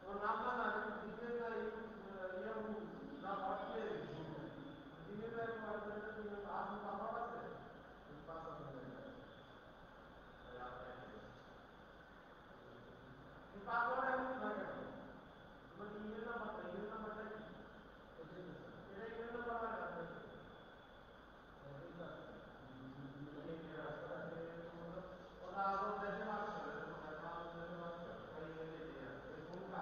और नाम ना जितने का ये ना बात के जितने का ये बात करते हैं तो आज में पापा पास है पास हो जाएगा याद रखिए ये पास हो रहा है ना मतलब ईमेल ना बताइए ये ईमेल ना बता रहा है और आप जैसे बात कर रहे हो मैं बात कर रहा हूँ कई ईमेल दिया ये फोन का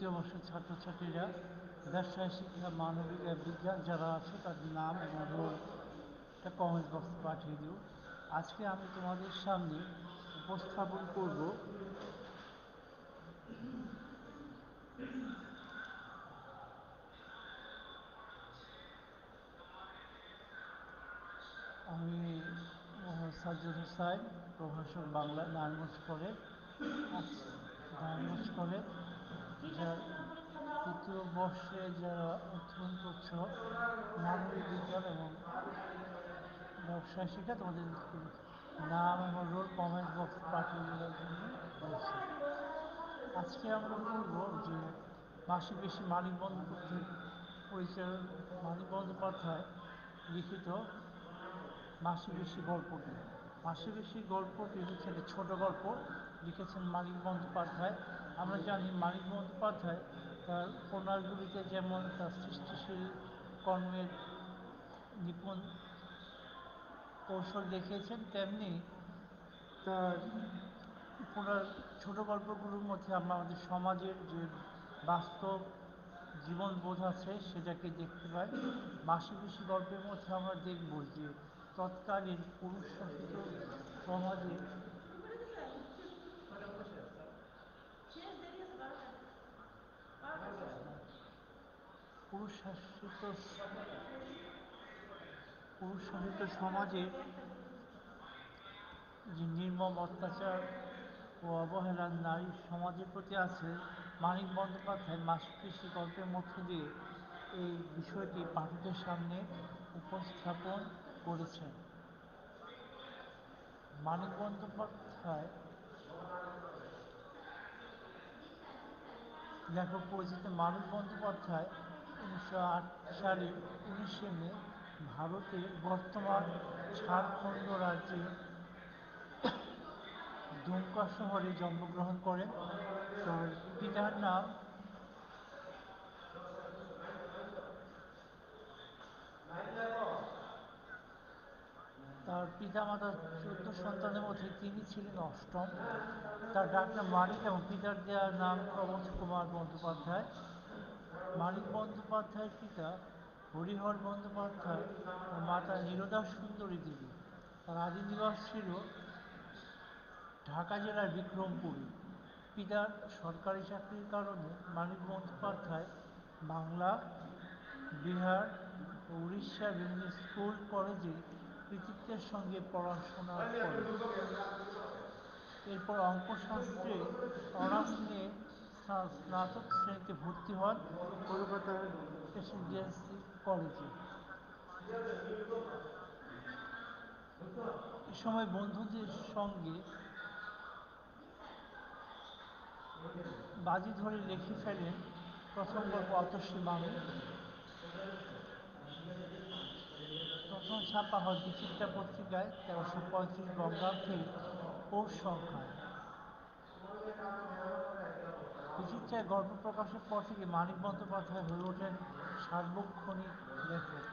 দ্বিতীয় বর্ষের ছাত্রছাত্রীরা ব্যবসায় শিক্ষা, মানবিক বিজ্ঞান যারা আছে তাদের নাম এবং রোল একটা কমেন্ট বক্সে পাঠিয়ে দিও। আজকে আমি তোমাদের সামনে উপস্থাপন করব আমি মোহাম্মদ সাজ্জাদ হোসাইন, প্রভাষক বাংলা, নারায়ণগঞ্জ কলেজ। নারায়ণগঞ্জ কলেজ যার তৃতীয় বর্ষে যারা অধ্যয়ন করছো মানবিক বিজ্ঞান এবং ব্যবসায় শিক্ষা, তোমাদের নাম এবং রোল কমেন্ট বক্স পাঠিয়ে দেওয়ার জন্য বলছি। আজকে আমরা বলব যে মাসি পেশি মানিক বন্দ্যোপাধ্যায় পরিচালক, মানিক বন্দ্যোপাধ্যায় লিখিত মাসি পেশি গল্পটি। মাসি পেশি গল্পটি হচ্ছে একটা ছোট গল্প, লিখেছেন মানিক বন্দ্যোপাধ্যায়। আমরা জানি মানিক বন্দ্যোপাধ্যায় তার উপন্যাসগুলিতে যেমন তার সৃষ্টিশীল কর্মের নিপুণ কৌশল দেখিয়েছেন, তেমনি তার উপন্যাস ছোট গল্পগুলোর মধ্যে আমরা আমাদের সমাজের যে বাস্তব জীবনবোধ আছে সেটাকে দেখতে পাই। মাসি পিসি গল্পের মধ্যে আমরা দেখব যে তৎকালীন পুরুষ শাসিত সমাজে পুরুষ শাসিত সমাজে যে নির্মম অত্যাচার ও অবহেলা নারী সমাজের প্রতি আছে, মানিক বন্দ্যোপাধ্যায় মাসি পিসি গল্পের মধ্য দিয়ে এই বিষয়টি পাঠকের সামনে উপস্থাপন করেছেন। মানিক বন্দ্যোপাধ্যায় লেখক পরিচিত মানিক বন্দ্যোপাধ্যায় 1908 সালের 19শে মে ভারতের বর্তমান ঝাড়খণ্ড রাজ্যের দুমকা শহরে জন্মগ্রহণ করেন। তার পিতার নাম তার পিতামাতার 14 সন্তানের মধ্যে তিনি ছিলেন অষ্টম। তার ডাকনাম মানিক এবং পিতার দেওয়ার নাম প্রমোদ কুমার বন্দ্যোপাধ্যায়। মানিক বন্দ্যোপাধ্যায়ের পিতা হরিহর বন্দ্যোপাধ্যায় ও মাতা নীরদা সুন্দরী দেবী। তার আদি নিবাস ছিল ঢাকা জেলার বিক্রমপুরে। পিতার সরকারি চাকরির কারণে মানিক বন্দ্যোপাধ্যায় বাংলা, বিহার ও উড়িষ্যার বিভিন্ন স্কুল কলেজে কৃতিত্বের সঙ্গে পড়াশোনা করেন। এরপর অঙ্কশাস্ত্রে অনার্স নিয়ে স্নাতক শ্রেণীতে ভর্তি হন কলকাতার প্রেসিডেন্সি কলেজে। এ সময় বন্ধুদের সঙ্গে বাজি ধরে লিখে ফেলেন প্রথম গল্প অতসী মানুষ। প্রথম ছাপা হয় বিচিত্রা পত্রিকায় 1335 বঙ্গাব্দের পৌষ সংখ্যায়। বিচিত্রায় গল্প প্রকাশের পর থেকে মানিক বন্দ্যোপাধ্যায় হয়ে ওঠেন সার্বক্ষণিক লেখক।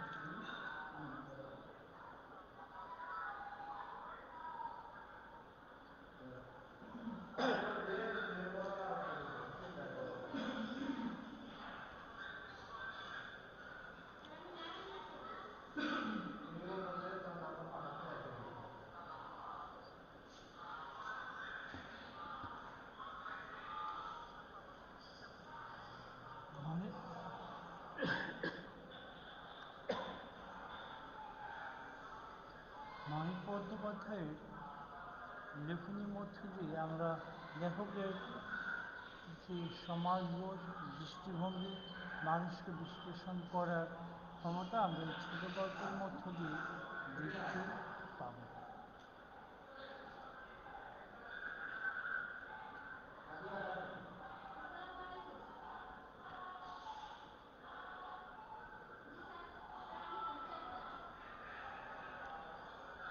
মানিক বন্দ্যোপাধ্যায়ের লেখনীর মধ্যে দিয়ে আমরা লেখকের যে সমাজবোধ, দৃষ্টিভঙ্গি, মানুষকে বিশ্লেষণ করার ক্ষমতা আমরা এই ছোট গল্পের মধ্য দিয়ে দেখতে পাব।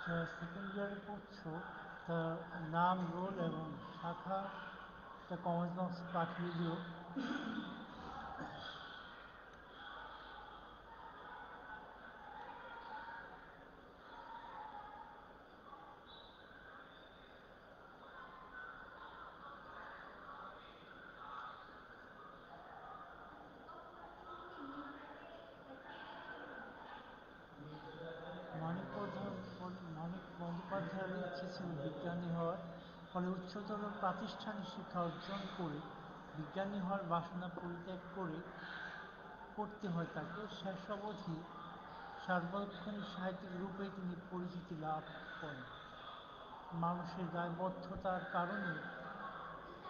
যারা সেকেন্ড ইয়ারে পড়ছো তার নাম, রোল এবং শাখা একটা কমেন্ট বক্স পাঠিয়ে দিও। বিজ্ঞানী হওয়ার, ফলে উচ্চতর প্রাতিষ্ঠানিক শিক্ষা অর্জন করে বিজ্ঞানী হওয়ার বাসনা পরিত্যাগ করতে হয় তাকে। শেষ অবধি সার্বক্ষণিক সাহিত্যিক রূপে তিনি পরিচিতি লাভ করেন। মানুষের দায়বদ্ধতার কারণে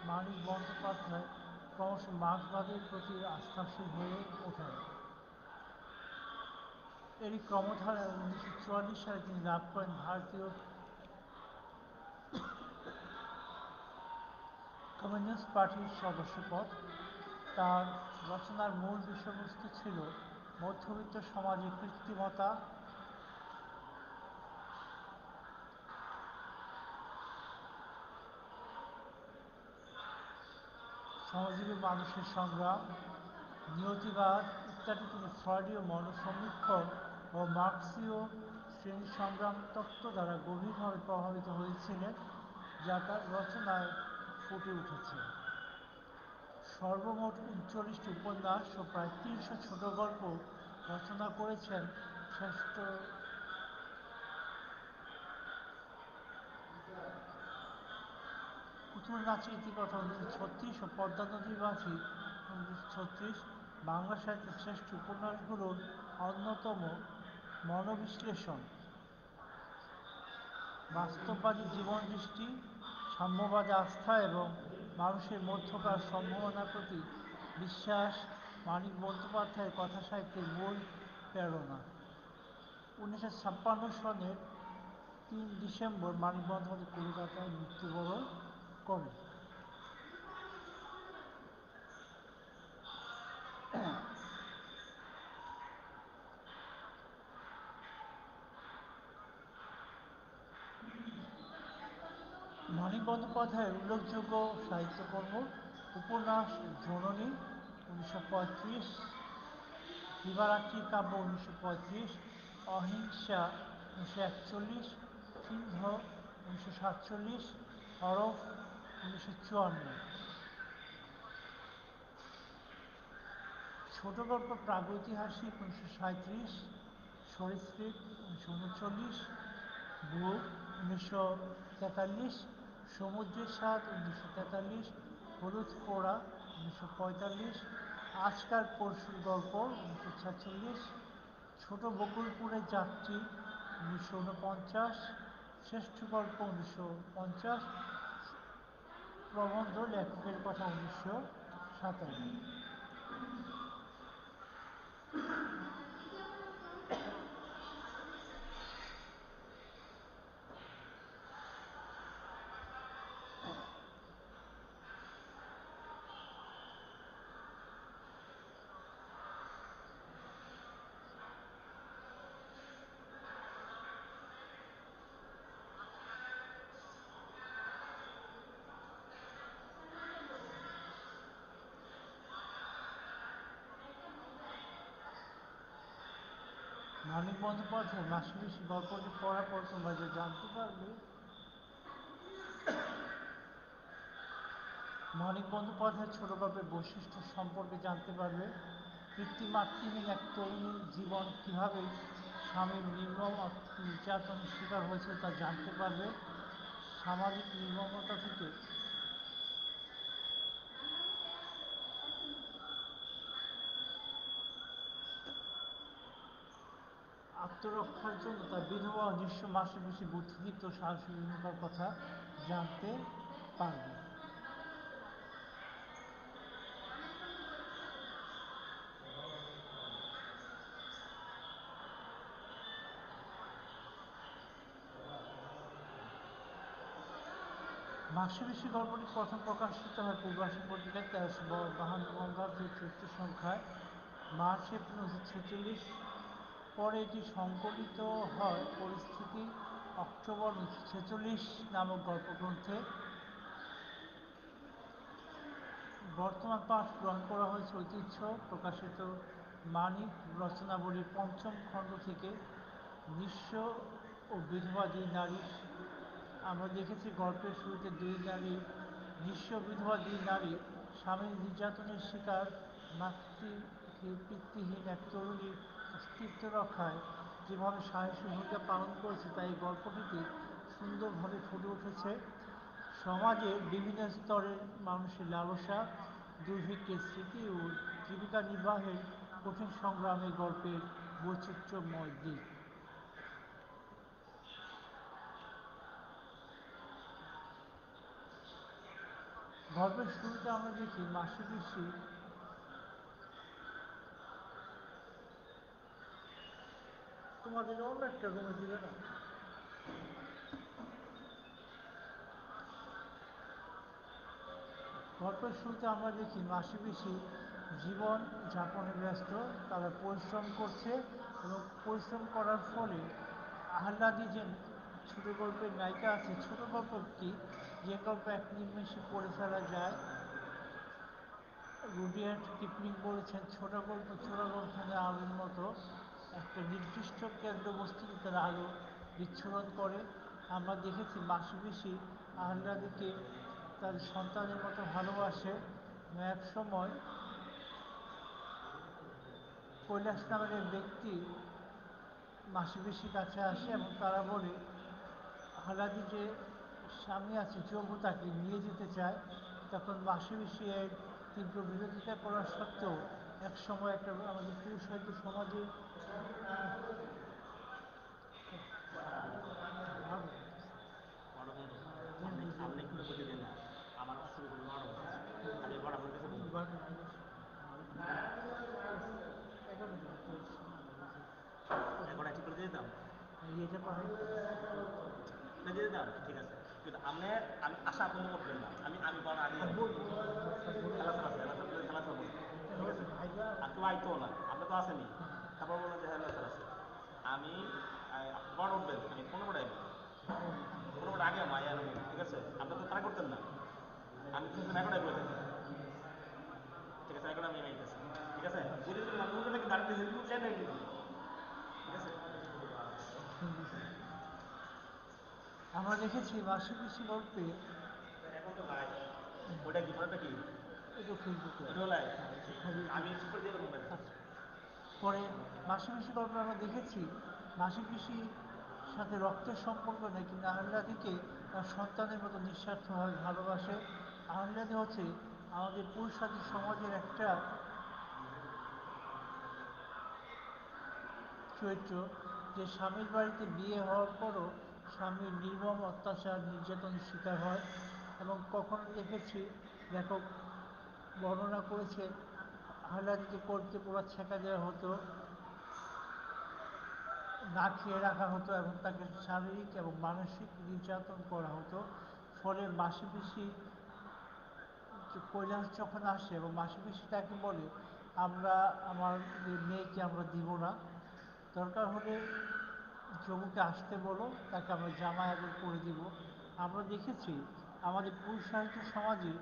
মানিক বন্দ্যোপাধ্যায় ক্রমশ মার্ক্সবাদের প্রতি আস্থাশীল হয়ে ওঠেন। এরই ক্রমধারায় 1944 সালে তিনি লাভ করেন ভারতীয় কমিউনিস্ট পার্টির সদস্যপদ। তার রচনার মূল বিষয়বস্তু ছিল মধ্যবিত্ত সমাজে কৃত্রিমতা, শ্রমজীবী মানুষের সংগ্রাম, নিয়তিবাদ ইত্যাদি। তিনি ফ্রয়েডীয় মনসমীক্ষণ ও মার্ক্সীয় শ্রেণী সংগ্রাম তত্ত্ব দ্বারা গভীরভাবে প্রভাবিত হয়েছিলেন, যা তার রচনায় ফুটে উঠেছে। সর্বমোট 39টি উপন্যাস ও প্রায় 300 ছোট গল্প রচনা করেছেন শ্রেষ্ঠ পুতুল নাচের ইতিকথা 1936 ও পদ্মা নদীর মাঝি 1936 বাংলা সাহিত্যের শ্রেষ্ঠ উপন্যাসগুলোর অন্যতম। মনোবিশ্লেষণ, বাস্তববাদী জীবনদৃষ্টি, সাম্যবাদে আস্থা এবং মানুষের মধ্যকার সম্ভাবনার প্রতি বিশ্বাস মানিক বন্দ্যোপাধ্যায়ের কথা সাহিত্যের মূল প্রেরণা। 1956 সনের 3 ডিসেম্বর মানিক বন্দ্যোপাধ্যায় কলকাতায় মৃত্যুবরণ করেন। মানিক বন্দ্যোপাধ্যায়ের উল্লেখযোগ্য সাহিত্যকর্ম: উপন্যাস জননী 1935, দিবারাত্রি কাব্য 1935, অহিংসা 1941, সিন্ধ 1947, হরফ 1954। ছোট গল্প প্রাগৈতিহাসিক 1937, সরীসৃপ 1939, বুক 1943, সমুদ্রের স্বাদ 1943, হলুদ পোড়া 1945, আজকাল পরশুর গল্প 1946, ছোট বকুলপুরের যাত্রী 1949, শ্রেষ্ঠ গল্প 1950, প্রবন্ধ লেখকের কথা 1957। মানিক বন্দ্যোপাধ্যায়ের মাসিবেশি গল্পটি পড়ার পর তোমরা যা জানতে পারবে, মানিক বন্দ্যোপাধ্যায়ের ছোট গল্পের বৈশিষ্ট্য সম্পর্কে জানতে পারবে। পিতৃমাতৃহীন এক তরুণীর জীবন কীভাবে স্বামীর নির্মম নির্যাতনের শিকার হয়েছিল তা জানতে পারবে। সামাজিক নির্মমতা থেকে আত্মরক্ষার জন্য তার বিধবা ও নিঃস্ব মাসিবেশি বুদ্ধিদীপ্ত সাহসী ভূমিকার কথা জানতে পারবে। মাসিবেশি গল্পটি প্রথম প্রকাশিত হয় পূর্বাসী পত্রিকায় 1352 বঙ্গাব্দের চৈত্র সংখ্যায়, মার্চ এপ্রিল 1946। পরে এটি সংকলিত হয় পরিস্থিতি অক্টোবর 1946 নামক গল্পগ্রন্থে। বর্তমান পাঠ গ্রহণ করা হয়েছে ঐতিহ্য প্রকাশিত মানিক রচনাবলীর 5ম খণ্ড থেকে। নিঃস্ব ও বিধবা দুই নারী। আমরা দেখেছি গল্পের শুরুতে নিঃস্ব বিধবা দুই নারী স্বামীর নির্যাতনের শিকার পিতৃহীন এক তরুণীর অস্তিত্ব রক্ষায় যেভাবে সাহসী ভূমিকা পালন করেছে তা এই গল্পটিতে সুন্দরভাবে ফুটে উঠেছে সমাজের বিভিন্ন স্তরের মানুষের লালসা, দুর্ভিক্ষের স্মৃতি ও জীবিকা নির্বাহের কঠিন সংগ্রামের গল্পের বৈচিত্র্যময় দিক। গল্পের শুরুতে আমরা দেখি মাসি পিসি তোমাদের অন্য একটা রুমে দিবে না। গল্পের শুরুতে আমরা দেখি মাসি পিসি জীবন যাপনে ব্যস্ত, তারা পরিশ্রম করছে এবং পরিশ্রম করার ফলে আহ্লাদি যে ছোট গল্পের নায়িকা আছে, ছোট গল্প কি, যে গল্প এক নিমেষে পড়ে ফেলা যায়। রুডিয়ার্ড কিপলিং বলেছেন, ছোট গল্প চোরাগন্ধনে আলোর মতো, একটা নির্দিষ্ট কেন্দ্রবস্তুতে তারা আলো বিচ্ছুরণ করে। আমরা দেখেছি মাসি পিসি আহ্লাদিকে তাদের সন্তানের মতো ভালোবাসে। এক সময় কৈলাস নামের এক ব্যক্তি মাসি পিসির কাছে আসে এবং তারা বলে আহ্লাদি যে স্বামী আছে যোগু তাকে নিয়ে যেতে চায়। তখন মাসি পিসি এর তীব্র বিরোধিতা করা সত্ত্বেও এক সময় একটা আমাদের পুরুষ সাহিত্য সমাজে আমার ছবিগুলো আমি বড় হয়ে গেছে ঠিক করে দিয়ে দাম ইয়েটা পাই দিয়ে দাম ঠিক আছে, কিন্তু আমি আশা বন্ধ করবেন না, আমি বড় আগে বলবো খেলা চলবো ঠিক আছে। আর কেউ আইতো না, আপনি তো আসেনি, তারপর বললেন যে হেলা আছে আমি বড় উঠবেন, আমি 15টা আইবো, 15টা আগে মায়া আনবো ঠিক আছে। আপনি তো তারা করতেন না, আমি কিন্তু রেকর্ডাই করে থাকি ঠিক আছে, রেকর্ড আমি আইতেছি ঠিক আছে। বুঝে দিলাম আমি উঠে নাকি দাঁড়িয়ে হেল্প চাই না ঠিক আছে। আমরা দেখেছি মাসি পিসি গল্পে এখন তো ভাই ওটা কি পরেটা কি এটা ফেসবুকে এটা হলাই আমি সুপার দিয়ে দেবো। পরে মাসি পিসি গল্পে আমরা দেখেছি মাসি পিসির সাথে রক্তের সম্পর্ক নেই, কিন্তু আহ্লাদিকে তার সন্তানের মতো নিঃস্বার্থভাবে ভালোবাসে। আহ্লাদি হচ্ছে আমাদের পুরুষাদী সমাজের একটা চরিত্র, যে স্বামীর বাড়িতে বিয়ে হওয়ার পরও স্বামীর নির্মম অত্যাচার নির্যাতনের শিকার হয়। এবং কখনো দেখেছি লেখক বর্ণনা করেছেন আহ্লাদিকে করতে পোড়া ছেঁকা দেওয়া হতো, না খেয়ে রাখা হতো এবং তাকে শারীরিক এবং মানসিক নির্যাতন করা হতো। ফলে মাসি পিসি কৈলাস যখন আসে এবং মাসি পিসি তাকে বলে আমরা আমাদের মেয়েকে আমরা দিব না, দরকার হলে জমিতে আসতে বলো, তাকে আমরা জামাই আদর করে দিব। আমরা দেখেছি আমাদের পুরুষ সাহিত্য সমাজে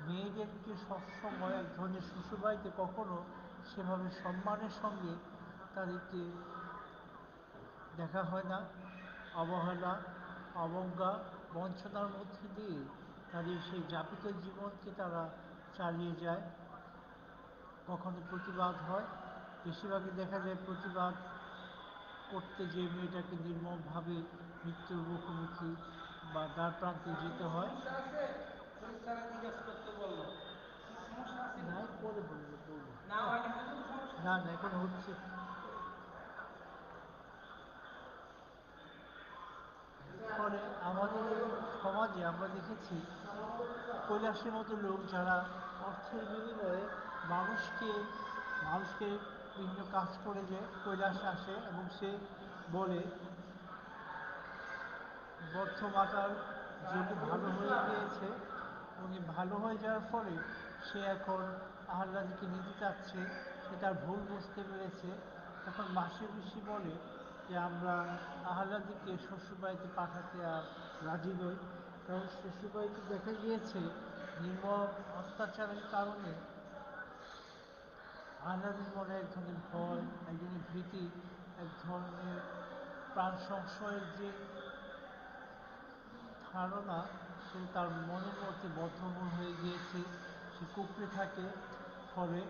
মেয়েদেরকে সবসময় এক ধরনের শ্বশুরবাড়িতে কখনো সেভাবে সম্মানের সঙ্গে তাদেরকে দেখা হয় না। অবহেলা, অবজ্ঞা, বঞ্চনার মধ্যে দিয়ে তাদের সেই যাপিত জীবনকে তারা চালিয়ে যায়। কখনো প্রতিবাদ হয়, বেশিরভাগই দেখা যায় প্রতিবাদ করতে যে মেয়েটাকে নির্মমভাবে মৃত্যুর মুখোমুখি বা দ্বার প্রান্তে যেতে হয়। নাই পরে বলবো না না এখন হচ্ছে। ফলে আমাদের এই সমাজে আমরা দেখেছি কৈলাসের মতো লোক যারা অর্থের বিনিময়ে মানুষকে মানুষকে বিভিন্ন কাজ করে যে কৈলাসে আসে এবং সে বলে বর্ধমাতার যোগ্য ভালো হয়ে গিয়েছে এবং এই ভালো হয়ে যাওয়ার ফলে সে এখন আহ্লাদিকে নিতে চাচ্ছে, সে তার ভুল বুঝতে পেরেছে। তখন মাসি পিসি বলে যে আমরা আহ্লাদিকে শ্বশুরবাড়িতে পাঠাতে আর রাজি নই, কারণ শ্বশুরবাড়িতে দেখা গিয়েছে নির্মম অত্যাচারের কারণে আহ্লাদির মনে এক ধরনের ভয়, এক ধরনের ভীতি, এক ধরনের প্রাণ সংশয়ের যে ধারণা, সে তার মনের মধ্যে বদ্ধমূল হয়ে গিয়েছে, সে কুঁকড়ে থাকে। ফলে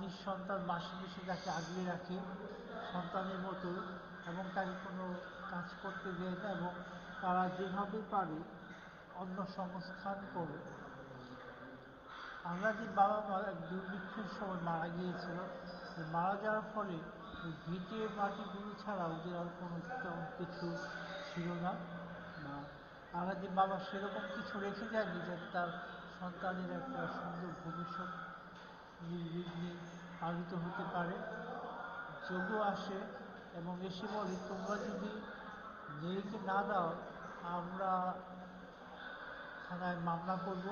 নিঃসন্তান মাসি পিসি তাকে আগলে রাখে সন্তানের মতো এবং তাকে কোনো কাজ করতে দেয় না এবং তারা যেভাবে পারে অন্য সংস্থান করে। আমরা যে বাবা মা এক দুর্ভিক্ষের সময় মারা গিয়েছিল, মারা যাওয়ার ফলে ওই ভিটে মাটিগুলো ছাড়া ওদের আর কোনো তেমন কিছু ছিল না, বা তারা যে বাবা সেরকম কিছু রেখে যায়নি যাতে তার সন্তানের একটা সুন্দর ভবিষ্যৎ নির্বিঘ্নে পালিত হতে পারে। যোগ্য আসে এবং এসে বলে, তোমরা যদি মেয়েকে না দাও আমরা থানায় মামলা করব।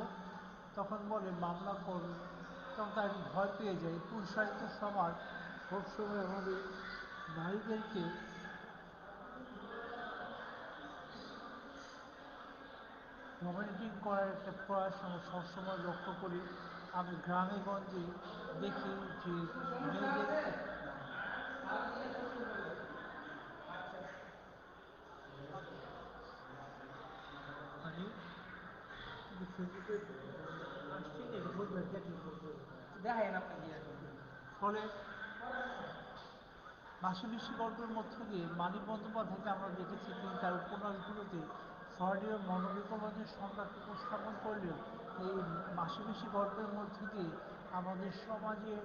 তখন বলে মামলা করো, তখন তার ভয় পেয়ে যায়। পুরুষায়িত সমাজ সবসময় আমাদের নারীদেরকে ডমিনেটিং করার একটা প্রয়াস আমরা সবসময় লক্ষ্য করি। আমি গ্রামে গঞ্জে দেখি যে মেয়েদেরকে মানে ফলে মাসিবিশি গল্পের মধ্য দিয়ে মানিক বন্দ্যোপাধ্যায়কে আমরা দেখেছি তিনি তার উপন্যাসগুলোতে ফ্রয়েডীয় মনোবিকলনের সংজ্ঞা উপস্থাপন করলেও এই মাসিবিশি গল্পের মধ্য দিয়ে আমাদের সমাজের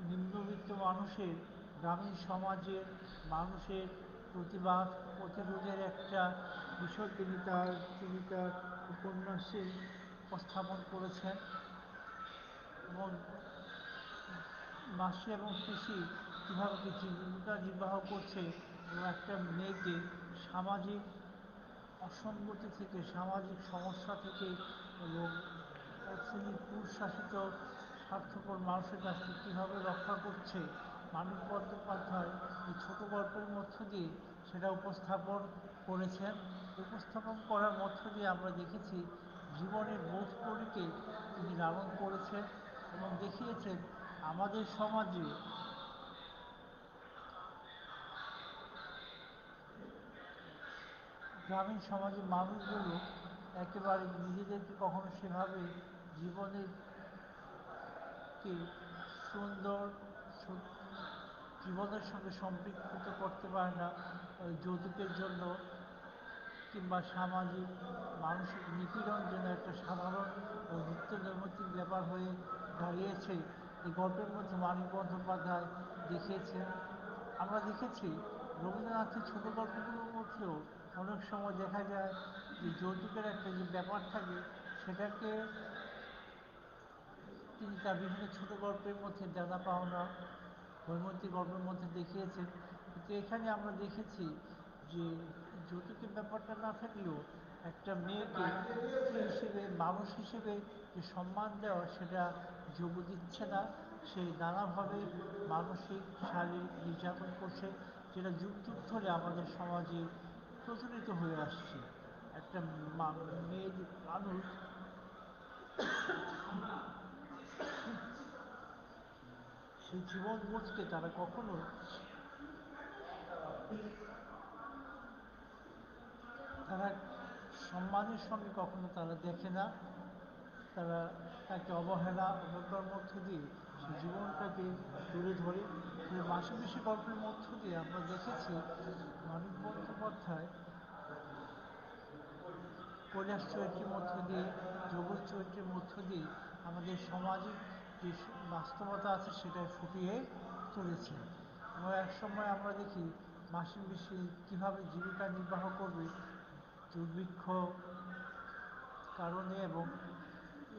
নিম্নবিত্ত মানুষের, গ্রামীণ সমাজের মানুষের প্রতিবাদ প্রতিরোধের একটা বিষয় তিনি তার উপন্যাসে উপস্থাপন করেছেন। এবং মাসি এবং পিসি কীভাবে কি জীবিকা নির্বাহ করছে এবং একটা মেয়েকে সামাজিক অসঙ্গতি থেকে, সামাজিক সমস্যা থেকে এবং এক শ্রেণীর পুরুষ শাসিত স্বার্থপর মানুষের কাছ থেকে কীভাবে রক্ষা করছে মানিক বন্দ্যোপাধ্যায় এই ছোটো গল্পের মধ্য দিয়ে সেটা উপস্থাপন করেছেন। উপস্থাপন করার মধ্য দিয়ে আমরা দেখেছি জীবনের বোধগুলিকে তিনি লালন করেছেন এবং দেখিয়েছেন আমাদের সমাজে গ্রামীণ সমাজের মানুষগুলো একেবারে নিজেদেরকে কখনো সেভাবে জীবনের কে সুন্দর জীবনের সঙ্গে সম্পৃক্ত করতে পারে না। যৌতুকের জন্য কিংবা সামাজিক মানসিক নিপীড়ন যেন একটা সাধারণ ও নিত্যনৈমিত্তিক ব্যাপার হয়ে দাঁড়িয়েছে এই গল্পের মধ্যে মানিক বন্দ্যোপাধ্যায় দেখিয়েছেন। আমরা দেখেছি রবীন্দ্রনাথের ছোটো গল্পগুলোর মধ্যেও অনেক সময় দেখা যায় যে যৌতুকের একটা যে ব্যাপার থাকে সেটাকে তিনি তার বিভিন্ন ছোটো গল্পের মধ্যে দাদা পাওনা, হৈমন্তী গল্পের মধ্যে দেখিয়েছেন। কিন্তু এখানে আমরা দেখেছি যে যৌতুকের ব্যাপারটা না থাকলেও একটা মেয়েকে স্ত্রী হিসেবে, মানুষ হিসেবে যে সম্মান দেওয়া সেটা যোগ্য দিচ্ছে না। সে নানাভাবে মানসিক শারীরিক নির্যাতন করছে, যেটা যুগ যুগ ধরে আমাদের সমাজে প্রচলিত হয়ে আসছে। একটা মেয়ে মানুষ সেই জীবনবোধকে তারা কখনো সম্মানের সঙ্গে কখনো তারা দেখে না। তারা তাকে অবহেলা অবজ্ঞার মধ্য দিয়ে সেই জীবনটাকে তুলে ধরে। মাসিপিসি গল্পের মধ্য দিয়ে আমরা দেখেছি মানিক বন্দ্যোপাধ্যায় কৈলাস চরিত্রের মধ্য দিয়ে, জগৎ চরিত্রের মধ্য দিয়ে আমাদের সামাজিক যে বাস্তবতা আছে সেটাই ফুটিয়ে তুলেছে। এবং এক সময় আমরা দেখি মাসি পিসি কীভাবে জীবিকা নির্বাহ করবে দুর্ভিক্ষ কারণে, এবং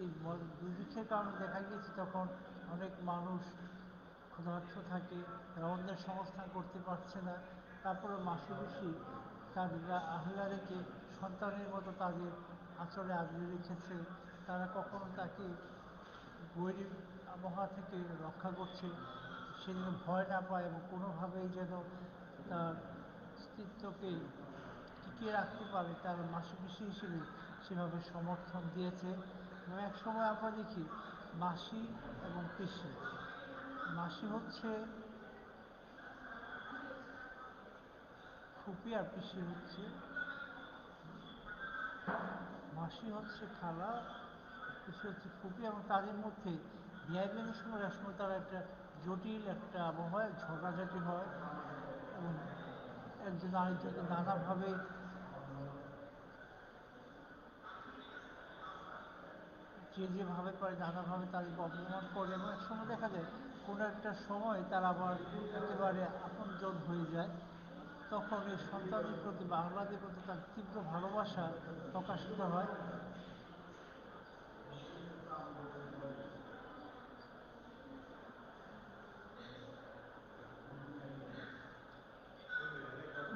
এই দুর্ভিক্ষের কারণে দেখা গিয়েছে তখন অনেক মানুষ ক্ষুধার্ত থাকে, তারা অন্যের সংস্থান করতে পারছে না। তারপরে মাসি পিসি তার আহ্লা রেখে সন্তানের মতো তাদের আঁচলে আগলে রেখেছে। তারা কখনো তাকে বৈরী আবহাওয়া থেকে রক্ষা করছে, সে যেন ভয় না পায় এবং কোনোভাবেই যেন তার অস্তিত্বকে টিকিয়ে রাখতে পারে তার মাসি পিসি হিসেবে সেভাবে সমর্থন দিয়েছে। এবং এক সময় আমরা দেখি মাসি এবং পিসি, মাসি হচ্ছে ফুপি আর পিসি হচ্ছে, মাসি হচ্ছে খালা, পিসি হচ্ছে ফুপি, এবং তাদের মধ্যে বিয়ে বিয়ের সময় একসময় তারা একটা জটিল একটা আবহাওয়ায় ঝগড়াঝাটি হয় এবং একজন আরেকজনকে নানাভাবে যে যেভাবে পারে নানাভাবে তাদেরকে অপমান করে এবং এক সময় দেখা যায় কোনো একটা সময় তারা আবার একেবারে আপনজন হয়ে যায়। তখন এই সন্তানের প্রতি বা আহ্লাদের প্রতি তার তীব্র ভালোবাসা প্রকাশিত হয়।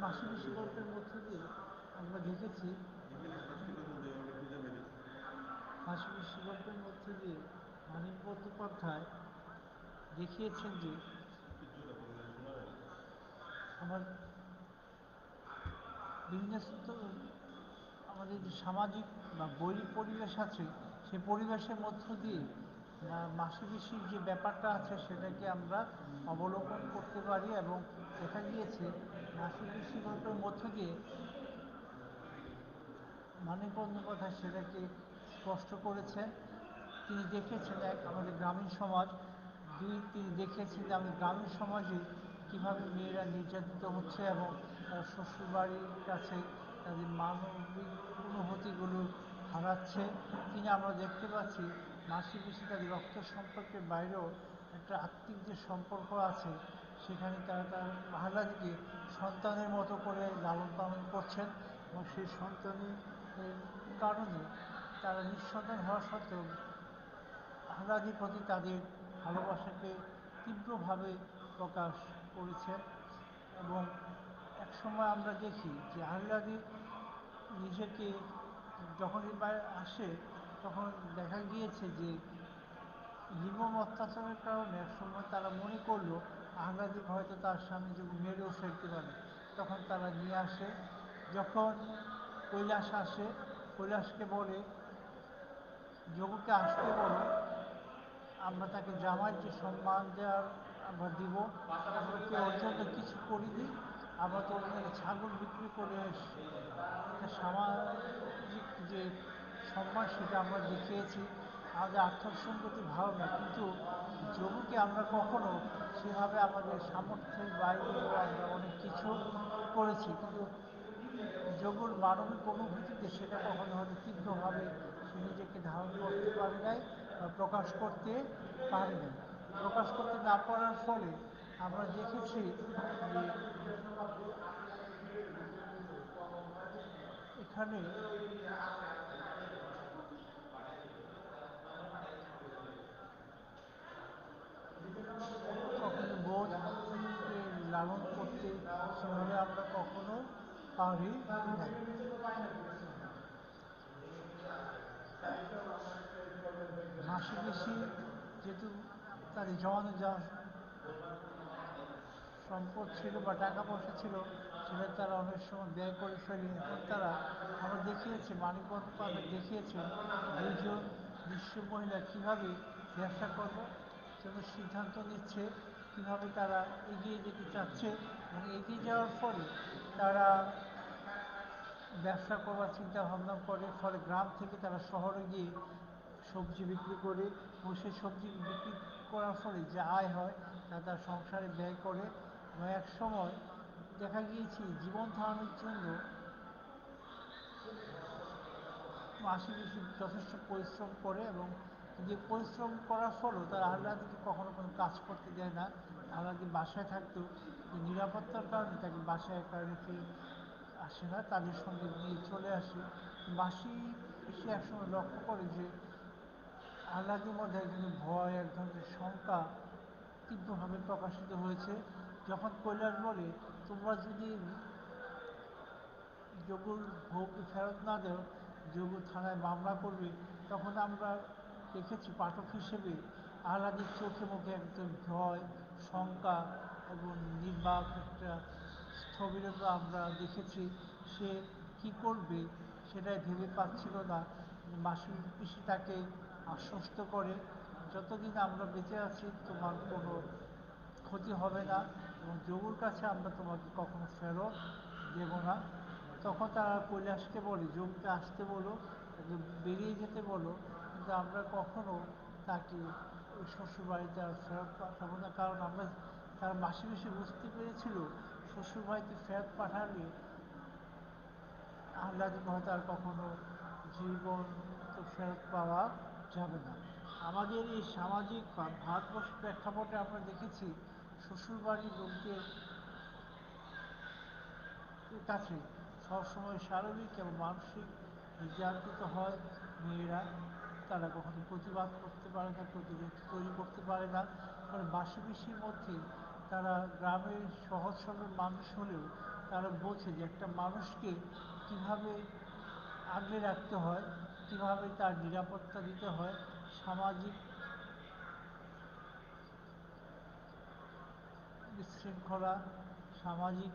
মাসি পিসি গল্পের মধ্য দিয়ে আমরা দেখেছি, মাসি পিসি গল্পের মধ্য দিয়ে মানিক বন্দ্যোপাধ্যায় দেখিয়েছেন যে আমার বিভিন্ন আমাদের যে সামাজিক বা বৈরী পরিবেশ আছে সেই পরিবেশের মধ্য দিয়ে মাসি পিসির যে ব্যাপারটা আছে সেটাকে আমরা অবলোকন করতে পারি এবং দেখা গিয়েছে মাসি পিসি গল্পের মধ্য দিয়ে মানিক বন্দ্যোপাধ্যায় সেটাকে স্পষ্ট করেছেন। তিনি দেখেছেন এক আমাদের গ্রামীণ সমাজ, দুই তিনি দেখিয়েছেন যে আমাদের গ্রামীণ সমাজে কীভাবে মেয়েরা নির্যাতিত হচ্ছে এবং তারা শ্বশুরবাড়ির কাছে তাদের মানবিক অনুভূতিগুলো হারাচ্ছে। তিনি আমরা দেখতে পাচ্ছি মাসি পিসি তাদের রক্ত সম্পর্কের বাইরেও একটা আত্মিক যে সম্পর্ক আছে সেখানে তারা তার আহ্লাদিকে সন্তানের মতো করে লালন পালন করছেন এবং সেই সন্তানের কারণে তারা নিঃসন্তান হওয়া সত্ত্বেও আহ্লাদির প্রতি তাদের ভালোবাসাকে তীব্রভাবে প্রকাশ করেছেন। এবং একসময় আমরা দেখি যে আহ্লাদি নিজেকে যখনই আসে তখন দেখা গিয়েছে যে নির্মম অত্যাচারের কারণে একসময় তারা মনে করলো আহ্লাদিকে হয়তো তার স্বামী যখন মেরেও ফেলতে পারে, তখন তারা নিয়ে আসে। যখন কৈলাস আসে, কৈলাসকে বলে যোগুকে আসতে বলো, আমরা তাকে জামাই যে সম্মান দেওয়ার আমরা দিব, আমরা কি ওর জন্য কিছু করিনি, আমরা তো ওর জন্য ছাগল বিক্রি করে একটা সামাজিক যে সম্মান সেটা আমরা দেখিয়েছি। আমাদের আর্থসঙ্গতি ভালো না, কিন্তু যোগুকে আমরা কখনো সেভাবে আমাদের সামর্থ্যের বাইরেও আমরা অনেক কিছু করেছি, কিন্তু যোগুর মানবিক অনুভূতিতে সেটা কখনো হয়তো তীব্রভাবে সে নিজেকে ধারণ করতে পারে নাই বা প্রকাশ করতে পারে নাই। প্রকাশ করতে না পারার ফলে আমরা দেখেছি যে এখানে কখনো বোধকে লালন করতে সেভাবে আমরা কখনো পারি নাই। মাসি পিসি যেহেতু তাদের জমানো যা সম্পদ ছিল বা টাকা পয়সা ছিল সেটা তারা অনেক সময় ব্যয় করে ফেলে। এখন তারা আমরা দেখিয়েছি, মানিক বন্দ্যোপাধ্যায় দেখিয়েছেন দুইজন নিঃস্ব মহিলা কীভাবে ব্যবসা করার জন্য সিদ্ধান্ত নিচ্ছে, কীভাবে তারা এগিয়ে যেতে চাচ্ছে এবং এগিয়ে যাওয়ার ফলে তারা ব্যবসা করবার চিন্তা ভাবনা করে, ফলে গ্রাম থেকে তারা শহরে গিয়ে সবজি বিক্রি করে এবং সেই সবজি বিক্রি করার ফলে যে আয় হয় তা তার সংসারে ব্যয় করে। এবং এক সময় দেখা গিয়েছে জীবন ধারণের জন্য মাসি পিসি যথেষ্ট পরিশ্রম করে এবং যে পরিশ্রম করার ফলেও তার আহ্লাদিকে কখনো কোনো কাজ করতে দেয় না। আহ্লাদি বাসায় থাকতো, নিরাপত্তার কারণে তাকে বাসায় একা রেখে আসে না, তাদের সঙ্গে নিয়ে চলে আসে। মাসি পিসি একসময় লক্ষ্য করে যে আহ্লাদির মধ্যে এক ধরনের ভয়, এক ধরনের শঙ্কা তীব্রভাবে প্রকাশিত হয়েছে। যখন কৈলাস বলে তোমরা যদি যোগুর বউকে ফেরত না দেও, যোগু থানায় মামলা করবে, তখন আমরা দেখেছি পাঠক হিসেবে আহ্লাদের চোখে মুখে একজন ভয়, শঙ্কা এবং নির্বাক একটা স্থবিরতা আমরা দেখেছি। সে কি করবে সেটাই ভেবে পাচ্ছিল না। মাসি পিসি তাকে আশ্বস্ত করে যতদিন আমরা বেঁচে আছি তোমার কোনো ক্ষতি হবে না এবং যোগুর কাছে আমরা তোমাকে কখনো ফেরত দেব না। তখন তারা কৈলাসকে বলে যোগকে আসতে বলো, তাকে বেরিয়ে যেতে বলো, কিন্তু আমরা কখনো তাকে ওই শ্বশুরবাড়িতে আর ফেরত পাঠাবো না, কারণ আমরা তারা মাসি মাসি বুঝতে পেরেছিল শ্বশুরবাড়িতে ফেরত পাঠালে আহ্লাদিকে হয়তো আর কখনো জীবন তো ফেরত পাওয়া যাবে না। আমাদের এই সামাজিক বা ভারতবর্ষের প্রেক্ষাপটে আমরা দেখেছি শ্বশুরবাড়ির লোকদের কাছে সবসময় শারীরিক এবং মানসিক নির্যাতিত হয় মেয়েরা। তারা কখনো প্রতিবাদ করতে পারে না, প্রতিরোধ তৈরি করতে পারে না। ফলে মাসিপিসির মধ্যে তারা গ্রামের সহজ সরল মানুষ হলেও তারা বোঝে যে একটা মানুষকে কীভাবে আগলে রাখতে হয়, কীভাবে তার নিরাপত্তা দিতে হয়, সামাজিক বিশৃঙ্খলা, সামাজিক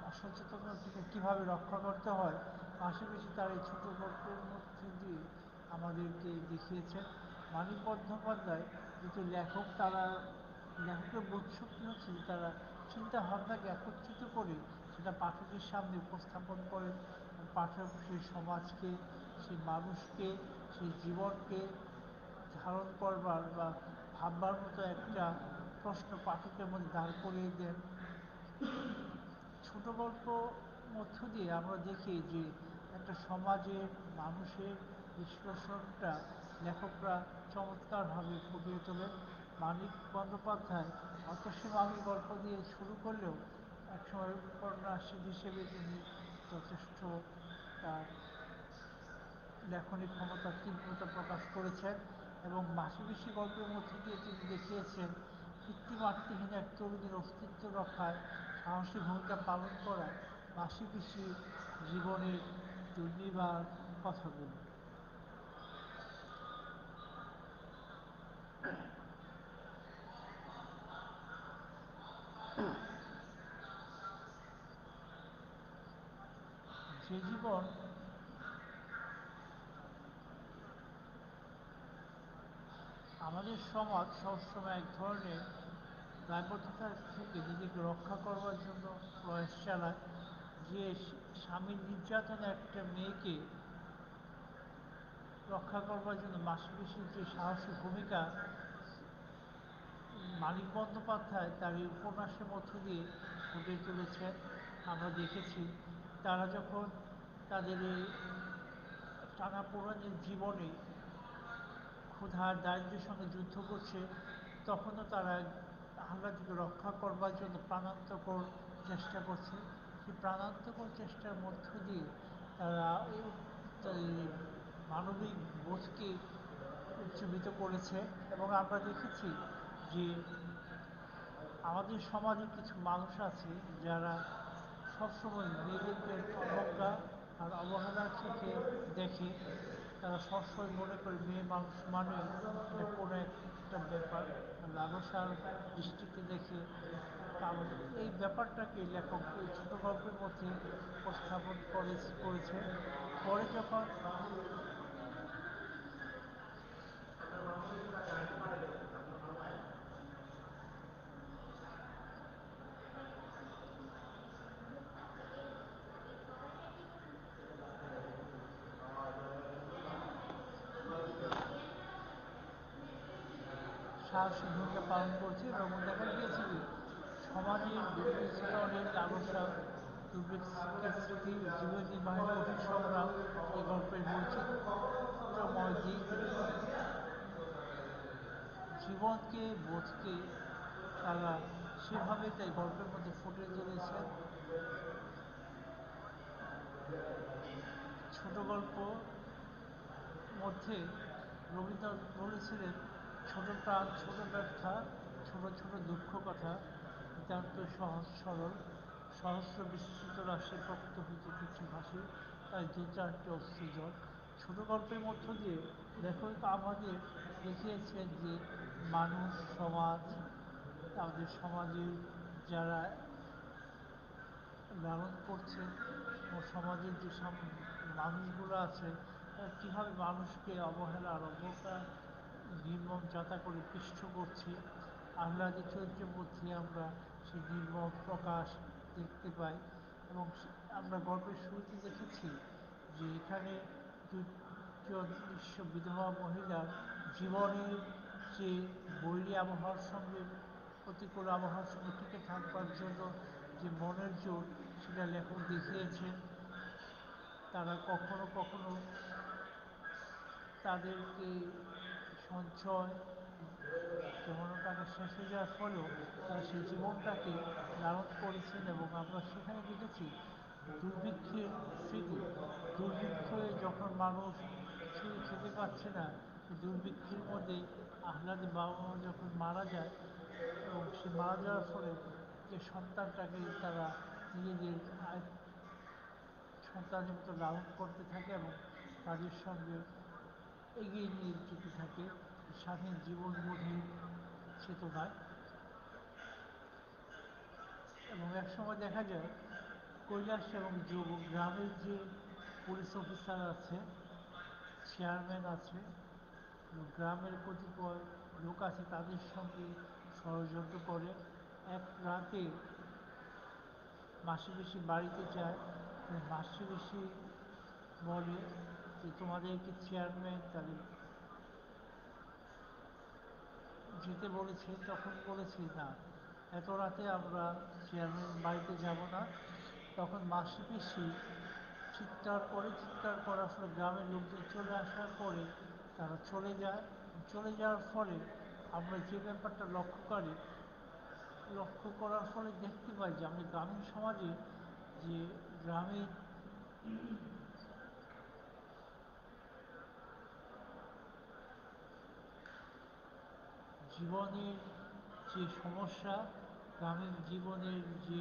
অসচেতনতা থেকে কীভাবে রক্ষা করতে হয়, পাশাপাশি তার এই ছোটো গল্পের মধ্যে দিয়ে আমাদেরকে দেখিয়েছেন। মানিক বন্দ্যোপাধ্যায় যেহেতু লেখক, তারা লেখকের বোধশক্তি হচ্ছে যে তারা চিন্তা ভাবনাকে একত্রিত করে সেটা পাঠকের সামনে উপস্থাপন করেন। পাঠক সেই সমাজকে, সেই মানুষকে, সেই জীবনকে ধারণ করবার বা ভাববার মতো একটা প্রশ্ন পাঠকের মধ্যে দাঁড় করিয়ে দেন। ছোট গল্প মধ্য দিয়ে আমরা দেখি যে একটা সমাজের মানুষের বিশ্লেষণটা লেখকরা চমৎকারভাবে ফুটিয়ে তোলেন। মানিক বন্দ্যোপাধ্যায় অতসীমামি গল্প দিয়ে শুরু করলেও একসময় উপন্যাসিক হিসেবে তিনি যথেষ্ট তার লেখনী ক্ষমতার তীব্রতা প্রকাশ করেছেন এবং মাসিপিসি গল্পের মধ্যে দিয়ে তিনি দেখিয়েছেন পিতৃমাতৃহীন এক তরুণীর অস্তিত্ব রক্ষায় সাহসী ভূমিকা পালন করা মাসিপিসির জীবনের দুর্নিবার কথাগুলো। যে জীবন আমাদের সমাজ সবসময় এক ধরনের দায়বদ্ধতা থেকে নিজেকে রক্ষা করবার জন্য প্রয়াস চালায়, যে স্বামীর নির্যাতনে একটা মেয়েকে রক্ষা করবার জন্য মাসিপিসির যে সাহসী ভূমিকা মানিক বন্দ্যোপাধ্যায় তার এই উপন্যাসের মধ্য দিয়ে ফুটিয়ে তুলেছেন। আমরা দেখেছি তারা যখন তাদের এই টানাপোড়েনের জীবনে ক্ষুধা আর দারিদ্র্যের সঙ্গে যুদ্ধ করছে, তখনও তারা আহ্লাদিকে রক্ষা করবার জন্য প্রাণান্তকর চেষ্টা করছে। সেই প্রাণান্তকর চেষ্টার মধ্য দিয়ে তারা এই মানবিক বোধকে উজ্জীবিত করেছে। এবং আমরা দেখেছি যে আমাদের সমাজে কিছু মানুষ আছে যারা সবসময় মেয়েদেরকে অবজ্ঞা আর অবহেলার চোখে দেখে। তারা সবসময় মনে করে মেয়ে মানুষ মানে এটা কোনো একটা ব্যাপার, লালসার দৃষ্টিতে দেখে। কারণ এই ব্যাপারটাকে লেখক এই ছোটো গল্পের মধ্যে উপস্থাপন করেছে। পরে যখন সাহসী ভূমিকা পালন করছে এবং দেখা গিয়েছে যে সমাজের বিভিন্ন স্তরের লালসা, দুর্বৃত্তের স্মৃতি, জীবন নির্বাহের কঠিন সংগ্রাম এই গল্পের বৈচিত্র্যময় দিক জীবনকে বোধকে তারা সেভাবে তাই গল্পের মধ্যে ফুটিয়ে তুলেছেন। ছোট গল্প মধ্যে রবীন্দ্রনাথ বলেছিলেন, ছোট প্রাণ ছোট ব্যর্থা, ছোট ছোট দুঃখ কথা, নিতান্ত সহজ সরল, সহস্র বিস্তৃত রাশি প্রকৃত হইতে কিছু ভাসি, তাই দু চারটে অশ্রু জল। ছোট গল্পের মধ্য দিয়ে লেখক আমাদের দেখিয়েছেন যে মানুষ, সমাজ, আমাদের সমাজের যারা লালন করছে ও সমাজের যে সব মানুষগুলো আছে তারা কীভাবে মানুষকে অবহেলা আর অবজ্ঞা নির্মম যাতা করে পিষ্ট করছে। আহ্লাদী চরিত্রের মধ্যে আমরা সেই নির্মম প্রকাশ দেখতে পাই। এবং আমরা গল্পের শুরুতে দেখেছি যে এখানে দুজন নিঃস্ব বিধবা মহিলার জীবনের যে বৈরী আবহাওয়ার সঙ্গে, প্রতিকূল আবহাওয়ার সঙ্গে টিকে থাকবার জন্য যে মনের জোর, সেটা লেখক দেখিয়েছেন। তারা কখনো কখনো তাদেরকে সঞ্চয় তেমন টাকা শেষ হয়ে যাওয়ার ফলেও তারা সেই জীবনটাকে লালন করেছেন এবং আমরা সেখানে দেখেছি দুর্ভিক্ষের স্মৃতি। দুর্ভিক্ষে যখন মানুষ কিছুই খেতে পাচ্ছে না, সেই দুর্ভিক্ষের মধ্যে আহ্লাদে বাবা মা যখন মারা যায় এবং সে মারা যাওয়ার ফলে যে সন্তানটাকে তারা নিজেদের সন্তানের মতো লালন করতে থাকে এবং তাদের সঙ্গে এগিয়ে নিয়ে যেতে থাকে স্বাধীন জীবনবোধের চেতনায়। এবং একসময় দেখা যায় কৈলাস এবং যোগ গ্রামের যে পুলিশ অফিসার আছে, চেয়ারম্যান আছে, গ্রামের কতিপয় লোক আছে, তাদের সঙ্গে ষড়যন্ত্র করে এক রাতে মাসি পিসি বাড়িতে যায়। মাসি পিসি বলে যে তোমাদেরকে চেয়ারম্যান তাদের যেতে বলেছে। তখন বলেছি না, এত রাতে আমরা চেয়ারম্যান বাড়িতে যাব না। তখন মাসি পিসি চিৎকার করে, চিৎকার করার ফলে গ্রামের লোকজন চলে আসার পরে তারা চলে যায়। চলে যাওয়ার ফলে আমরা যে ব্যাপারটা লক্ষ্য করার ফলে দেখতে পাই যে আমরা গ্রামীণ সমাজে যে গ্রামের জীবনের যে সমস্যা, গ্রামীণ জীবনের যে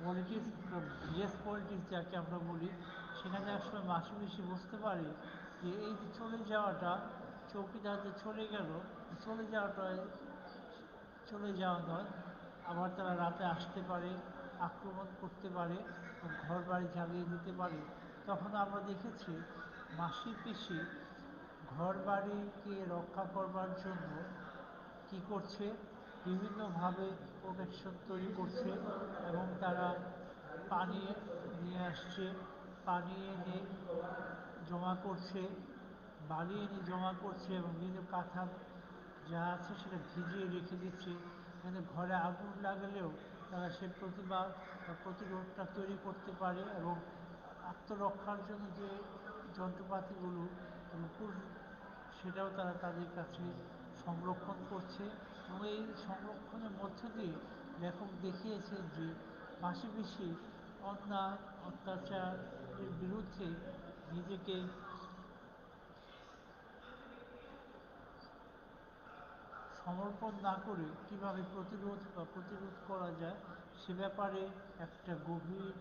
পলিটিক্স, ভিলেজ পলিটিক্স যাকে আমরা বলি, সেখানে একসময় মাসি পিসি বুঝতে পারে যে এই যে চলে যাওয়াটা, চৌকিদার যে চলে গেল, চলে যাওয়াটা চলে যাওয়া নয়, আবার তারা রাতে আসতে পারে, আক্রমণ করতে পারে, ঘর বাড়ি জ্বালিয়ে দিতে পারে। তখন আমরা দেখেছি মাসি পিসি ঘর বাড়িকে রক্ষা করবার জন্য কি করছে, বিভিন্নভাবে প্রোটেকশন তৈরি করছে এবং তারা পানি নিয়ে আসছে, পানি এনে জমা করছে, বালি এনে জমা করছে এবং বিভিন্ন কাঁথা যা আছে সেটা ভিজিয়ে রেখে দিচ্ছে। এখানে ঘরে আগুন লাগলেও তারা সে প্রতিবাদ বা প্রতিরোধটা তৈরি করতে পারে এবং আত্মরক্ষার জন্য যে যন্ত্রপাতিগুলো এবং সেটাও তারা তাদের কাছে সংরক্ষণ করছে। এবং এই সংরক্ষণের মধ্য দিয়ে লেখক দেখিয়েছেন যে মাসি পিসি অন্যায় অত্যাচারের বিরুদ্ধে নিজেকে সমর্পণ না করে কীভাবে প্রতিরোধ করা যায় সে ব্যাপারে একটা গভীর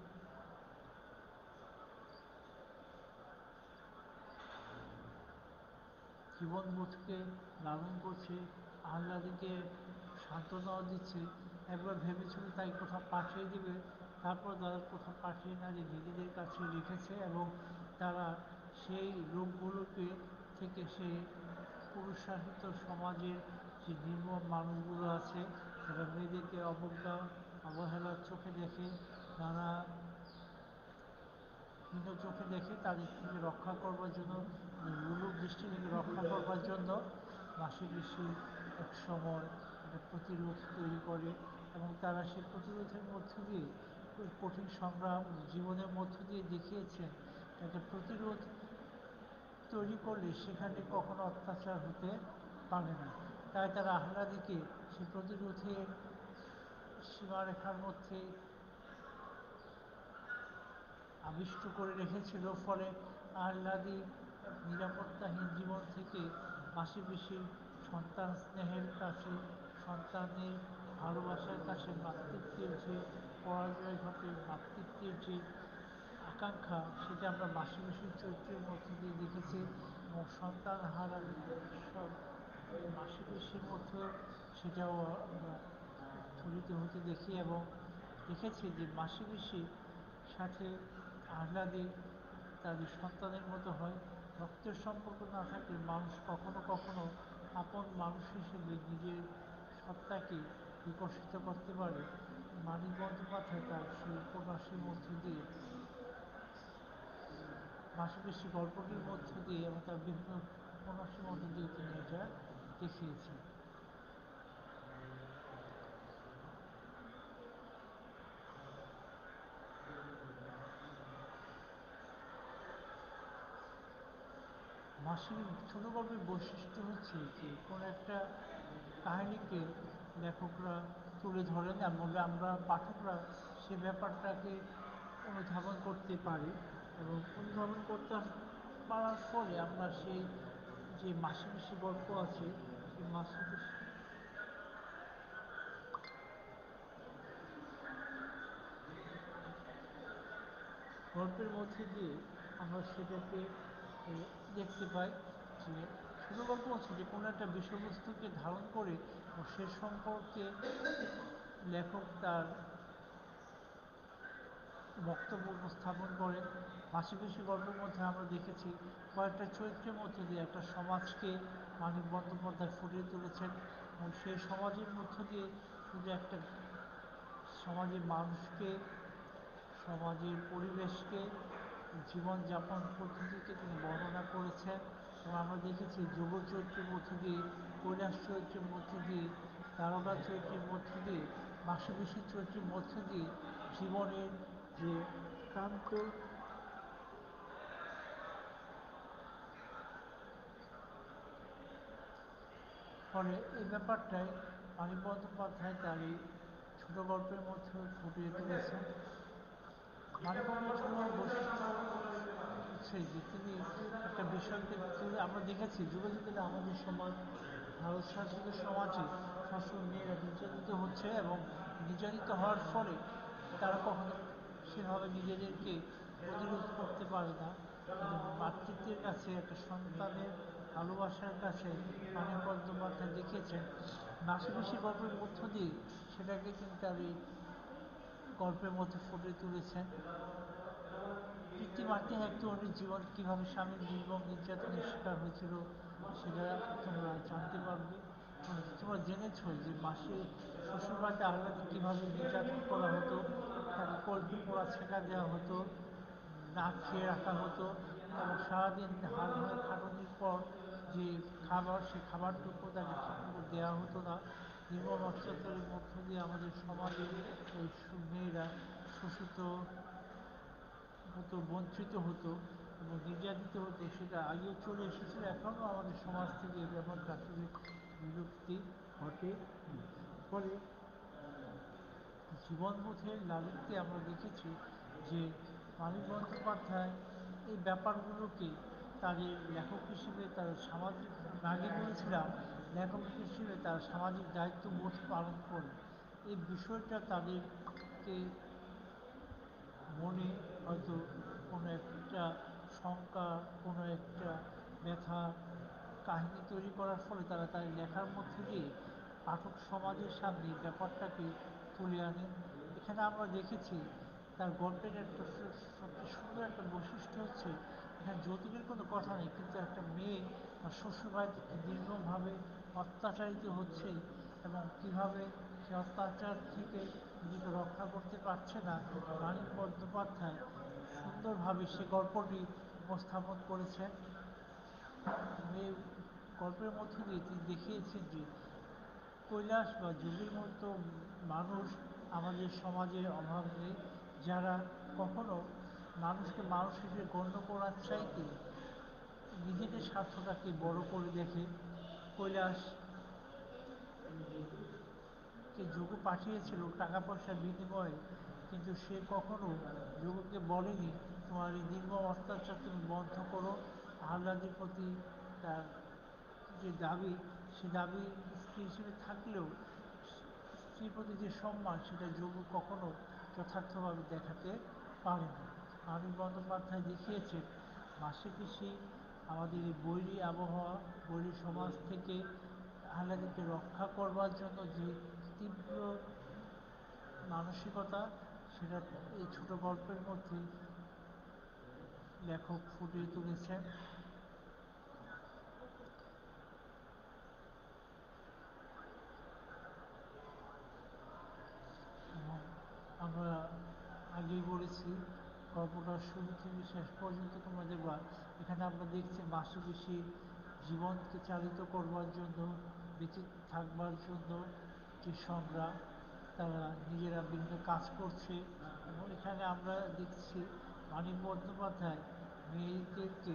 জীবনবোধকে লালন করছে, আহ্লাদিকে সান্ত্বনাও দিচ্ছে। একবার ভেবেছিল তাই কোথাও পাঠিয়ে দেবে, তারপর তারা কোথাও পাঠিয়ে না দিয়ে নিজেদের কাছে রেখেছে এবং তারা সেই লোকগুলোকে থেকে সেই পুরুষাসিত সমাজের যে নির্মম মানুষগুলো আছে, যারা মেয়েদেরকে অবহেলার চোখে দেখে, নানা হীন চোখে দেখে, তাদের থেকে রক্ষা করবার জন্য, লোলুপ দৃষ্টি থেকে রক্ষা করবার জন্য মাসি পিসি এক সময় একটা প্রতিরোধ তৈরি করে এবং তারা সেই প্রতিরোধের মধ্য দিয়ে কঠিন সংগ্রাম জীবনের মধ্য দিয়ে দেখিয়েছেন একটা প্রতিরোধ তৈরি করলে সেখানে কখনো অত্যাচার হতে পারে না। তাই তারা আহ্লাদিকে সেই প্রতিরোধের সীমারেখার মধ্যে আবিষ্ট করে রেখেছিল। ফলে আহ্লাদি নিরাপত্তাহীন জীবন থেকে মাসি পিসির সন্তান স্নেহের কাছে, সন্তানের ভালোবাসার কাছে মাতৃত্বের যে পরাজয় ঘটে, মাতৃত্বের যে আকাঙ্ক্ষা, সেটা আমরা মাসি পিসির চরিত্রের মধ্যে দিয়ে দেখেছি এবং সন্তান হারা সব মাসি পিসির মধ্যেও সেটাও আমরা স্ফুরিত হতে দেখি এবং দেখেছি যে মাসি পিসির সাথে আহ্লাদে তাদের সন্তানের মতো হয়। রক্তের সম্পর্ক না থাকলে মানুষ কখনো কখনো আপন মানুষ হিসেবে নিজের সত্তাকে বিকশিত করতে পারে। মানিক বন্দ্যোপাধ্যায় তার সেই উপন্যাসের মধ্য দিয়ে, মাসি পিসি গল্পটির মধ্য দিয়ে এবং তার বিভিন্ন উপন্যাসের মধ্য দিয়ে তিনি এটা দেখিয়েছেন। মাসিক ছোটো গল্পের বৈশিষ্ট্য হচ্ছে যে কোনো একটা কাহিনীকে লেখকরা তুলে ধরেন এবং আমরা পাঠকরা সে ব্যাপারটাকে অনুধাবন করতে পারি এবং অনুধাবন করতে পারার ফলে আমরা সেই যে মাসিমাসি গল্প আছে সেই মাসিমাসি গল্পের মধ্যে দিয়ে আমরা সেটাকে দেখতে পাই যে ছোটো গল্প হচ্ছে যে কোনো একটা বিষয়বস্তুকে ধারণ করে ও সে সম্পর্কে লেখক তার বক্তব্য উপস্থাপন করেন। মাসিমাসি গল্পের মধ্যে আমরা দেখেছি কয়েকটা চরিত্রের মধ্যে দিয়ে একটা সমাজকে মানিক বন্দ্যোপাধ্যায় ফুটিয়ে তুলেছেন এবং সেই সমাজের মধ্য দিয়ে শুধু একটা সমাজের মানুষকে, সমাজের পরিবেশকে, জীবনযাপন পদ্ধতিকে তিনি বর্ণনা করেছেন এবং আমরা দেখেছি যোগ চরিত্রের মধ্য দিয়ে, কৈলাস চরিত্রের মধ্য দিয়ে, দারোগা চরিত্রের মধ্য দিয়ে, মাসিমাসি চরিত্রের মধ্য দিয়ে জীবনের যে ক্রান্ত ফলে এই ব্যাপারটাই মানিক বন্দ্যোপাধ্যায় তার এই ছোটো গল্পের মধ্যে ফুটিয়ে তুলেছেন। মানিক বন্দ্যোপাধ্যায়ের বৈশিষ্ট্য হচ্ছে যে তিনি একটা বিষয়কে তুলে আমরা দেখেছি যুগে যুগে আমাদের সমাজ, ভারত শাসিত সমাজে সবসময় মেয়েরা নির্যাতিত হচ্ছে এবং নির্যাতিত হওয়ার ফলে তারা কখনো সেভাবে নিজেদেরকে প্রতিরোধ করতে পারে না, কিন্তু মাতৃত্বের কাছে একটা সন্তানের ভালোবাসার কাছে মানিক বন্দ্যোপাধ্যায় দেখিয়েছেন মাসিমাসি গল্পের মধ্য দিয়ে সেটাকে তিনি তার এই গল্পের মধ্যে ফুটিয়ে তুলেছেন। পিতৃমাতৃ এক তরুণীর জীবন কীভাবে স্বামীর নির্মম নির্যাতনের শিকার হয়েছিল সেটা তোমরা জানতে পারবে। তোমরা জেনেছ যে মাসে শ্বশুরবাড়িতে আহ্লাদে কীভাবে নির্যাতন করা হতো, তাকে কলকে পোড়া ছেঁকা দেওয়া হতো, না খেয়ে রাখা হতো এবং সারাদিন হাড় ভাঙা খাটুনির পর যে খাবার সেই খাবারটুকু তাকে ঠিকমতো দেওয়া হতো না। নির্মম অত্যাচারের মধ্য দিয়ে আমাদের সমাজে এই মেয়েরা শোষিত হতো, বঞ্চিত হতো এবং নির্যাতিত হতো, সেটা আগেও চলে এসেছিল, এখনও আমাদের সমাজ থেকে এই ব্যাপারটা আসলে বিলুপ্তি ঘটে। ফলে জীবনবোধের লালিত্যে আমরা দেখেছি যে মানিক বন্দ্যোপাধ্যায় এই ব্যাপারগুলোকে তাদের লেখক হিসেবে তার সামাজিক, আগে বলেছিলাম লেখক হিসেবে তার সামাজিক দায়িত্ববোধ পালন করে এই বিষয়টা তাদেরকে মনে হয়তো কোনো একটা শঙ্কা, কোনো একটা ব্যথা কাহিনী তৈরি করার ফলে তারা তার লেখার মধ্যে দিয়ে পাঠক সমাজের সামনে ব্যাপারটাকে তুলে আনেন। এখানে আমরা দেখেছি তার গল্পের একটা সবচেয়ে সুন্দর একটা বৈশিষ্ট্য হচ্ছে এখানে যৌতুকের কোনো কথা নেই, কিন্তু একটা মেয়ে তার শ্বশুরবাড়ি থেকে দীর্ঘভাবে অত্যাচারিত হচ্ছে এবং কীভাবে সে অত্যাচার থেকে নিজেকে রক্ষা করতে পারছে না, মানিক বন্দ্যোপাধ্যায় সুন্দরভাবে সে গল্পটি উপস্থাপন করেছেন। এই গল্পের মধ্য দিয়ে তিনি দেখিয়েছেন যে কৈলাস বা যোগীর মতো মানুষ আমাদের সমাজে অভাব নেই, যারা কখনো মানুষকে মানুষ হিসেবে গণ্য করার চাইতে নিজেদের স্বার্থটাকে বড় করে দেখে। কৈলাসকে যোগ পাঠিয়েছিল টাকা পয়সার বিনিময়ে, কিন্তু সে কখনো যোগকে বলেনি তোমার এই নির্মম অত্যাচার তুমি বন্ধ করো। আহ্লাদের প্রতি তার যে দাবি, সে দাবি স্ত্রী হিসেবে থাকলেও স্ত্রীর প্রতি যে সম্মান সেটা যোগ কখনো যথার্থভাবে দেখাতে পারেনি। মানিক বন্দ্যোপাধ্যায় দেখিয়েছেন মাসিপিসি আমাদের এই বৈরী আবহাওয়া, বৈরী সমাজ থেকে আহ্লাদিকে রক্ষা করবার জন্য যে তীব্র মানসিকতা, সেটা এই ছোট গল্পের মধ্যে লেখক ফুটিয়ে তুলেছেন। এবং আমরা আগেই বলেছি গল্পটার শুরু থেকে শেষ পর্যন্ত তোমরা দেখবা এখানে আমরা দেখছি মাসিপিসি জীবনকে চালিত করবার জন্য, বেঁচে থাকবার জন্য যে সংগ্রাম, তারা নিজেরা বিভিন্ন কাজ করছে এবং এখানে আমরা দেখছি মানিক বন্দ্যোপাধ্যায় মেয়েদেরকে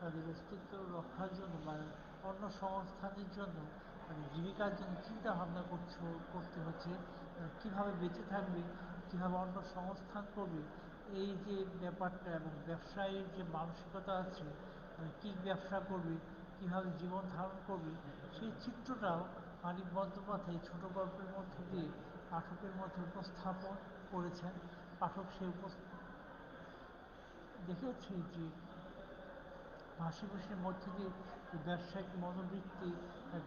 তাদের অস্তিত্ব রক্ষার জন্য বা কর্মসংস্থানের জন্য মানে জীবিকার জন্য চিন্তা ভাবনা করতে হচ্ছে কীভাবে বেঁচে থাকবে, কীভাবে অন্য সংস্থান করবে, এই যে ব্যাপারটা এবং ব্যবসায়ীর যে মানসিকতা আছে মানে কী ব্যবসা করবে, কীভাবে জীবন ধারণ করবে, সেই চিত্রটাও মানিক বন্দ্যোপাধ্যায় এই ছোটো গল্পের মধ্য দিয়ে পাঠকের মধ্যে উপস্থাপন করেছেন। পাঠক সে দেখেছে যে ভাষাভাষীর মধ্য দিয়ে ব্যবসায়িক মনোবৃত্তি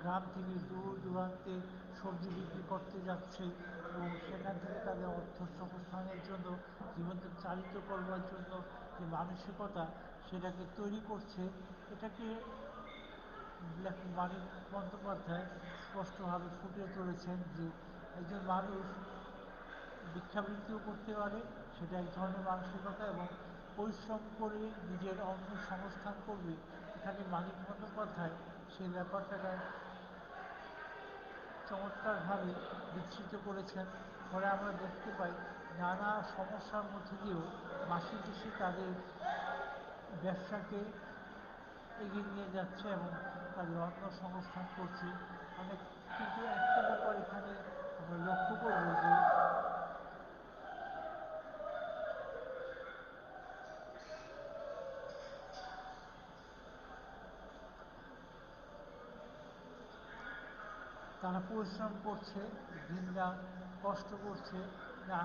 গ্রাম থেকে দূর দূরান্তে সবজি বিক্রি করতে যাচ্ছে এবং সেখান থেকে তাদের অর্থ সংস্থানের জন্য জীবন চালিত করবার জন্য যে মানসিকতা সেটাকে তৈরি করছে, এটাকে লেখক মানিক বন্দ্যোপাধ্যায় স্পষ্টভাবে ফুটিয়ে তুলেছেন যে একজন মানুষ ভিক্ষাবৃত্তিও করতে পারে, সেটা এক ধরনের মানসিকতা, এবং পরিশ্রম করে নিজের অর্থ সংস্থান করবে, এখানে মানিক বন্দ্যোপাধ্যায় সেই ব্যাপারটাকে চমৎকারভাবে বিস্তৃত করেছেন। ফলে আমরা দেখতে পাই নানা সমস্যার মধ্যে দিয়েও মাসি পিসি তাদের ব্যবসাকে এগিয়ে নিয়ে যাচ্ছে এবং তাদের অর্থ সংস্থান করছে অনেক। কিন্তু একটা ব্যাপার এখানে আমরা লক্ষ্য করব যে তারা পরিশ্রম করছে, দিনরাত কষ্ট করছে,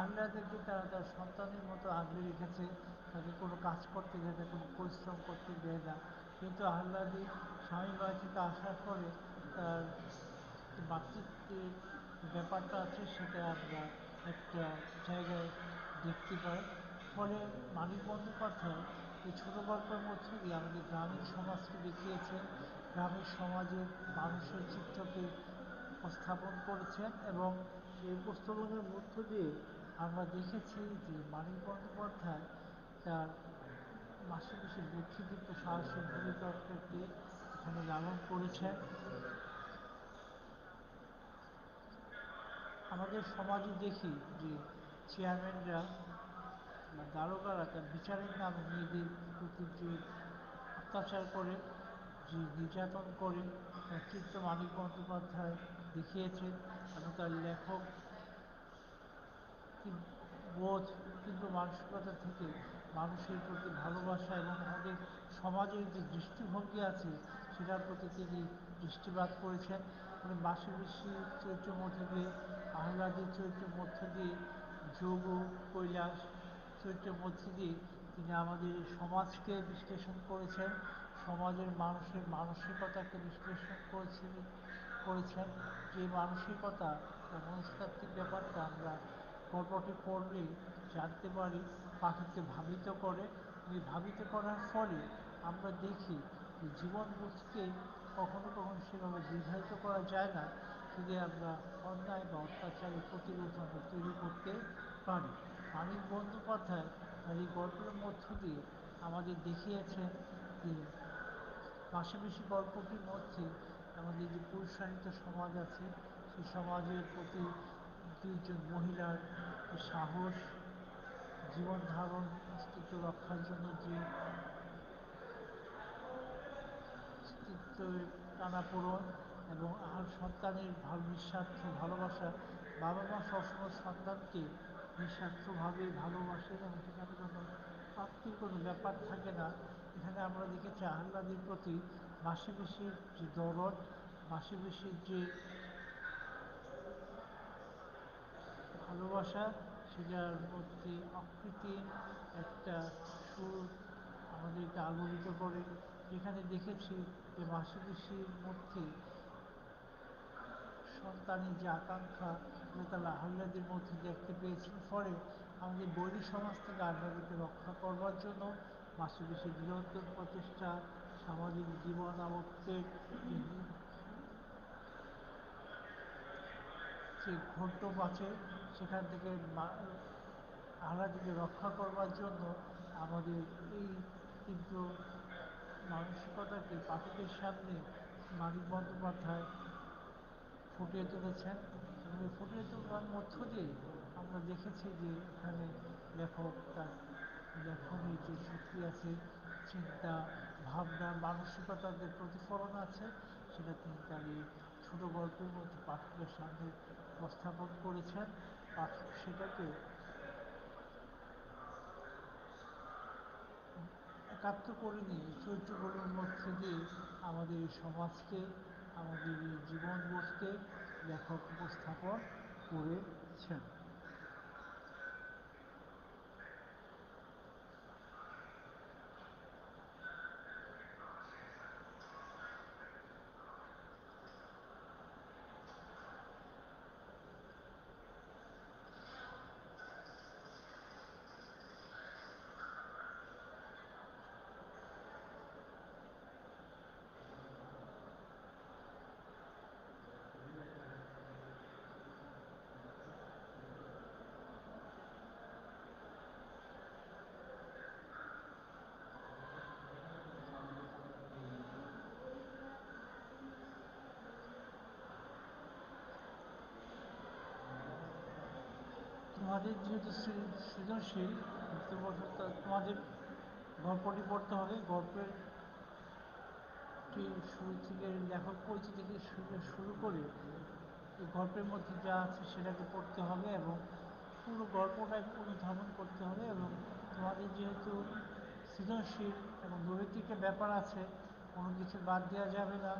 আহ্লাদেরকে তারা তার সন্তানের মতো আগলে রেখেছে, তাকে কোনো কাজ করতে দেয় না, কোনো পরিশ্রম করতে দেয় না। কিন্তু আহ্লাদি স্বামী বাড়ি থেকে আসার পরে তার মাতৃত্বের ব্যাপারটা আছে সেটা আমরা একটা জায়গায় দেখতে পাই। ফলে মানিক বন্দ্যোপাধ্যায় এই ছোটো গল্পের মধ্যে দিয়ে আমাদের গ্রামীণ সমাজকে দেখিয়েছেন, গ্রামীণ সমাজের মানুষের চিত্রকে উপস্থাপন করেছেন এবং সেই উপস্থাপনের মধ্য দিয়ে আমরা দেখেছি যে মানিক বন্দ্যোপাধ্যায় তার মাসে বুদ্ধিদীপ্ত সাহসিক ভূমিকাকে এখানে লালন করেছেন। আমাদের সমাজে দেখি যে চেয়ারম্যানরা বা দারোগারা তার বিচারের নামে মেয়েদের প্রতি যে অত্যাচার করে, যে নির্যাতন করে, তার চিত্র মানিক বন্দ্যোপাধ্যায় দেখিয়েছেন এবং তার লেখক বোধ তীব্র মানসিকতা থেকে মানুষের প্রতি ভালোবাসা এবং আমাদের সমাজের যে দৃষ্টিভঙ্গি আছে সেটার প্রতি তিনি দৃষ্টিপাত করেছেন। মানে মাসি পিসি চরিত্রের মধ্যে দিয়ে, আহ্লাদের চরিত্রের মধ্য দিয়ে, যোগ কৈলাস চরিত্রের মধ্যে দিয়ে তিনি আমাদের সমাজকে বিশ্লেষণ করেছেন, সমাজের মানুষের মানসিকতাকে বিশ্লেষণ করেছেন। যে মানসিকতা বা মনস্তাত্ত্বিক ব্যাপারটা আমরা গল্পটি পড়লে জানতে পারি, পাঠককে ভাবিত করে। এই ভাবিত করার ফলে আমরা দেখি যে জীবনবোধকে কখনো কখনো সেভাবে দীর্ঘায়িত করা যায় না যদি আমরা অন্যায় বা অত্যাচারের প্রতিরোধ আমরা তৈরি করতে পারি। মানিক বন্দ্যোপাধ্যায় তার এই গল্পের মধ্য দিয়ে আমাদের দেখিয়েছেন যে পাশাপাশি গল্পটির মধ্যে আমাদের যে পুরুষায়িত সমাজ আছে সেই সমাজের প্রতি দুইজন মহিলার যে সাহস, জীবন ধারণ অস্তিত্ব রক্ষার জন্য যে অস্তিত্বের টানাপোড়ন এবং আর সন্তানের নিঃস্বার্থ ভালোবাসা, বাবা মা সবসময় সন্তানকে নিঃস্বার্থভাবে ভালোবাসেন এবং সেখানে কোনো প্রাপ্তির কোনো ব্যাপার থাকে না। এখানে আমরা দেখেছি আহ্লাদের প্রতি মাসি পিসির যে দরদ, মাসি পিসির যে ভালোবাসা, সেটার মধ্যে অকৃত্রিম একটা সুর আমাদেরকে আলোড়িত করে। যেখানে দেখেছি যে মাসি পিসির মধ্যে সন্তানের যে আকাঙ্ক্ষা সেটা তারা আহ্লাদের মধ্যে দেখতে পেয়েছেন। ফলে আমাদের বৈরী সমাজ থেকে আহ্লাদকে রক্ষা করবার জন্য মাসি পিসির নিরন্তর প্রচেষ্টা, সামাজিক জীবন আবর্তের যে ঘট্টপ আছে সেখান থেকে আহ্লাদিকে রক্ষা করবার জন্য আমাদের এই তীব্র মানসিকতাকে পাঠকের সামনে মানিক বন্দ্যোপাধ্যায় ফুটিয়ে তুলেছেন এবং এই ফুটিয়ে তোলার মধ্য দিয়ে আমরা দেখেছি যে এখানে লেখক তার লেখনের যে শক্তি আছে, চিন্তা ভাবনা মানসিকতার প্রতিফলন আছে, সেটা তিনি তার এই ছোটো গল্পের মধ্যে পাঠকের সামনে উপস্থাপন করেছেন। পাঠক সেটাকে একাত্ম করে নিয়ে চরিত্রগুলোর মধ্যে দিয়ে আমাদের এই সমাজকে, আমাদের এই জীবনবোধকে লেখক উপস্থাপন করেছেন। তোমাদের যেহেতু সৃজনশীল, তোমাদের গল্পটি পড়তে হবে। গল্পের শুরু থেকে লেখক পরিচয় থেকে শুরু করে এই গল্পের মধ্যে যা আছে সেটাকে পড়তে হবে এবং পুরো গল্পটাকে অনুধাবন করতে হবে। এবং তোমাদের যেহেতু সৃজনশীল এবং নৈতিক ব্যাপার আছে, কোনো কিছু বাদ দেওয়া যাবে না।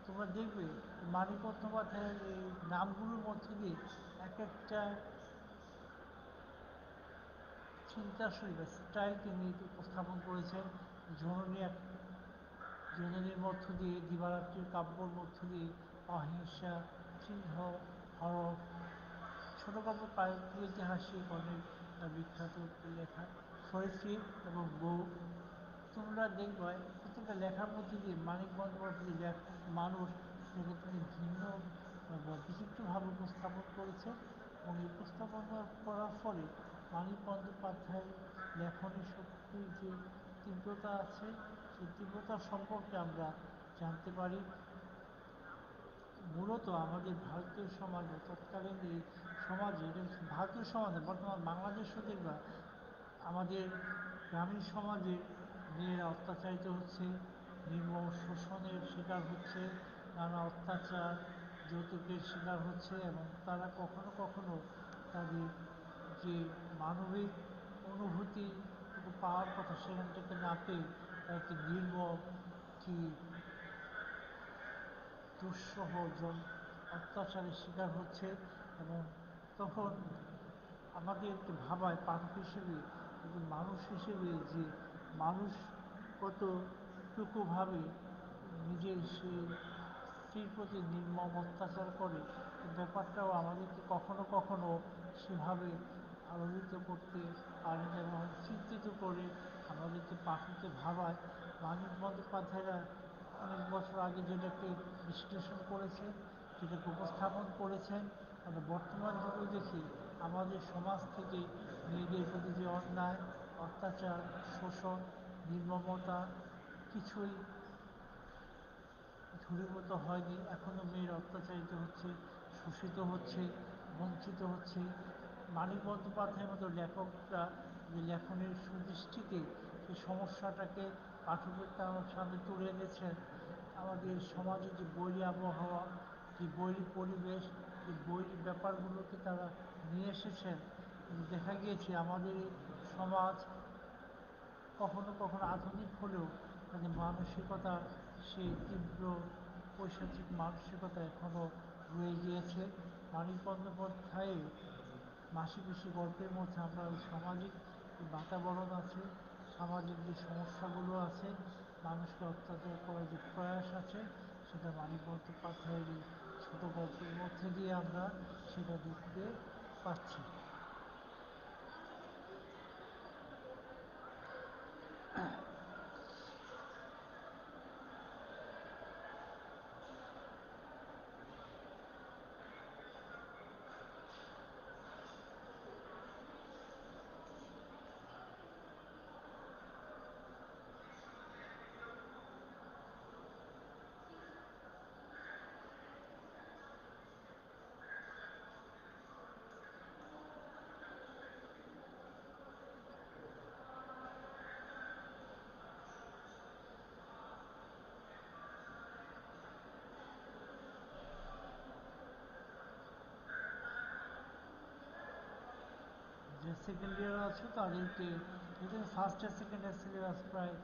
তোমরা দেখবে মানিক বন্দ্যোপাধ্যায়ের এই নামগুলোর মধ্যে দিয়ে এক একটা চিন্তাশীল বা স্টাইল তিনি উপস্থাপন করেছেন। জননী জননীর মধ্য দিয়ে, দিবারাত্রির কাব্যর মধ্য দিয়ে অহিংসা, চিহ্ন, হরফ, ছোটো গল্প প্রাগৈতিহাসিক অনেক বিখ্যাত লেখা, সরীসৃপ এবং বউ। তোমরা দেখবে প্রত্যেকটা লেখার মধ্যে দিয়ে মানিক বন্দ্যোপাধ্যায় মানুষ সেটাকে তিনি ভিন্ন বা বিচিত্রভাবে উপস্থাপন করেছেন। এবং এই উপস্থাপন করার ফলে মানিক বন্দ্যোপাধ্যায়ের লেখনী শক্তির যে তীব্রতা আছে, সেই তীব্রতা সম্পর্কে আমরা জানতে পারি। মূলত আমাদের ভারতীয় সমাজে, তৎকালীন এই সমাজে, ভারতীয় সমাজে বর্তমান বাংলাদেশও দেখবা আমাদের গ্রামীণ সমাজে মেয়েরা অত্যাচারিত হচ্ছে, নির্মম শোষণের শিকার হচ্ছে, নানা অত্যাচার যৌতুকের শিকার হচ্ছে এবং তারা কখনো কখনো তাদের যে মানবিক অনুভূতি পাওয়ার কথা সেখান থেকে না পেয়ে তারা একটি নির্মম, কি দুঃসহ অত্যাচারের শিকার হচ্ছে। এবং তখন আমাদেরকে ভাবায় পাঠক হিসেবে, একজন মানুষ হিসেবে, যে মানুষ কতটুকুভাবে নিজের সেই স্ত্রীর প্রতি নির্মম অত্যাচার করে, এই ব্যাপারটাও আমাদেরকে কখনো কখনো সেভাবে আলোড়িত করতে পারেন এবং চিন্তিত করে আমাদেরকে পাঠককে ভাবায়। মানিক বন্দ্যোপাধ্যায়রা অনেক বছর আগে যেটাকে বিশ্লেষণ করেছেন, যেটাকে উপস্থাপন করেছেন, আমরা বর্তমান যুগে দেখি আমাদের সমাজ থেকে মেয়েদের প্রতি যে অন্যায়, অত্যাচার, শোষণ, নির্মমতা কিছুই দূরীভূত হয়নি। এখনও মেয়েরা অত্যাচারিত হচ্ছে, শোষিত হচ্ছে, বঞ্চিত হচ্ছে। মানিক বন্দ্যোপাধ্যায়ের মতো লেখকরা যে লেখনের সুদৃষ্টিতে সেই সমস্যাটাকে পাঠকের সামনে তুলে এনেছেন, আমাদের সমাজে যে বৈরী আবহাওয়া, যে বৈরী পরিবেশ, যে বৈরী ব্যাপারগুলোকে তারা নিয়ে এসেছেন। কিন্তু দেখা গিয়েছে আমাদের এই সমাজ কখনো কখনো আধুনিক হলেও তাদের মানসিকতা, সেই তীব্র পৈশাচিক মানসিকতা এখনও রয়ে গিয়েছে। মানিক বন্দ্যোপাধ্যায়ের মাসি পিসি গল্পের মধ্যে আমরা ওই সামাজিক যে বাতাবরণ আছে, সামাজিক যে সমস্যাগুলো আছে, মানুষকে অত্যাচার করার যে প্রয়াস আছে, সেটা মানিক বন্দ্যোপাধ্যায়ের এই ছোটো গল্পের মধ্যে দিয়ে আমরা সেটা দেখতে পাচ্ছি। যে সেকেন্ড ইয়ার আছে তাদেরকে, এদের first year second year syllabus প্রায়